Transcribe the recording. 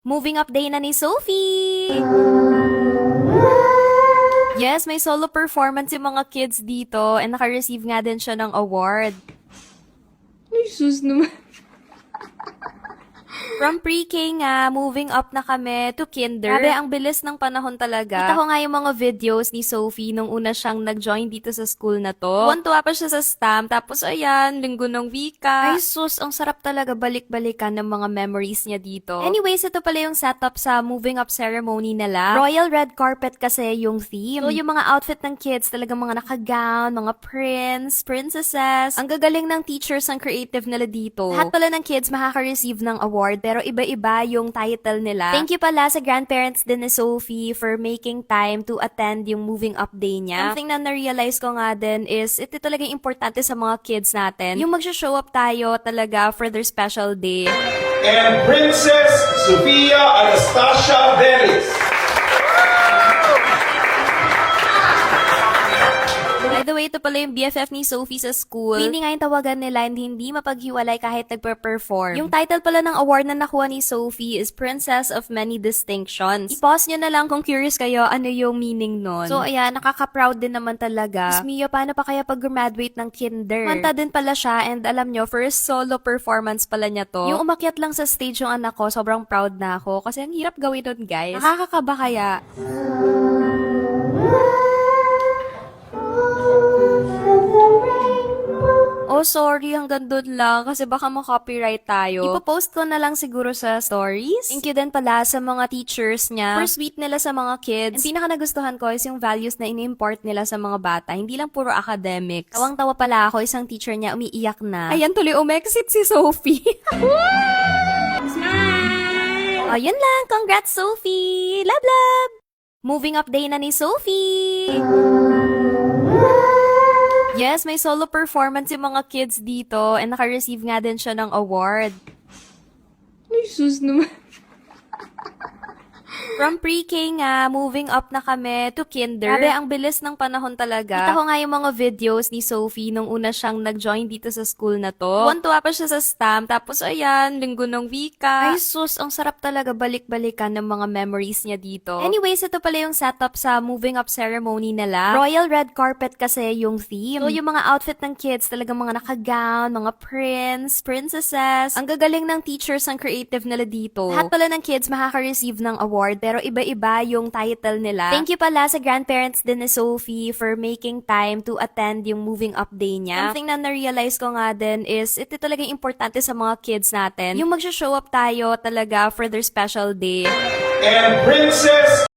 Moving up day na ni Sophie! Yes, may solo performance yung mga kids dito and naka-receive nga din siya ng award. Ay, sus naman. From pre-K nga, moving up na kami to kinder. Grabe, ang bilis ng panahon talaga. Kita ko nga yung mga videos ni Sophie nung una siyang nag-join dito sa school na to. Tuwan-tuwa pa siya sa stamp, tapos ayan, linggo ng wika. Ay sus, ang sarap talaga balik-balikan ng mga memories niya dito. Anyways, ito pala yung setup sa moving up ceremony nila. Royal red carpet kasi yung theme. So, yung mga outfit ng kids, talagang mga naka-gown, mga prince, princesses. Ang gagaling ng teachers ang creative nila dito. Lahat pala ng kids makaka-receive ng award, pero iba-iba yung title nila. Thank you pala sa grandparents din ni Sophie for making time to attend yung moving up day niya. Something na na-realize ko nga din is, ito talaga importante sa mga kids natin. Yung mag-show up tayo talaga for their special day. And Princess Sofia Anastasia Velis. By the way, ito pala yung BFF ni Sophie sa school. Hindi nga yung tawagan nila and hindi mapaghiwalay kahit nagpe-perform. Yung title pala ng award na nakuha ni Sophie is Princess of Many Distinctions. I-pause nyo na lang kung curious kayo ano yung meaning nun. So ayan, nakaka-proud din naman talaga. Diyos mio, paano pa kaya pag-graduate ng kinder? Kanta din pala siya and alam nyo, first solo performance pala niya to. Yung umakyat lang sa stage yung anak ko, sobrang proud na ako kasi ang hirap gawin nun, guys. Nakakakaba kaya? Oh, sorry, hanggang doon lang kasi baka ma-copyright tayo. Ipopost ko na lang siguro sa stories. Thank you din pala sa mga teachers niya for sweet nila sa mga kids. Ang pinaka nagustuhan ko is yung values na ini-import nila sa mga bata. Hindi lang puro academics. Tawang-tawa pala ako, isang teacher niya umiiyak na. Ayan, tuloy umexit si Sophie. Smile! Ayun lang, congrats Sophie! Love, love! Moving up day na ni Sophie! Yes, may solo performance yung mga kids dito and naka-receive nga din siya ng award. Ay, sus naman. From pre-K nga, moving up na kami to kinder. Grabe, ang bilis ng panahon talaga. Kita ko nga yung mga videos ni Sophie nung una siyang nag-join dito sa school na to. Tuwan-tuwa pa siya sa stamp, tapos ayan, linggo ng wika. Ay sus, ang sarap talaga balik-balikan ng mga memories niya dito. Anyways, ito pala yung setup sa moving up ceremony nila. Royal red carpet kasi yung theme. So, yung mga outfit ng kids, talagang mga naka-gown, mga prince, princesses. Ang gagaling ng teachers ang creative nila dito. Lahat pala ng kids makaka-receive ng award, pero iba-iba yung title nila. Thank you pala sa grandparents din ni Sophie for making time to attend yung moving up day niya. Something na na-realize ko nga din is, ito talaga importante sa mga kids natin. Yung mag-show up tayo talaga for their special day. And Princess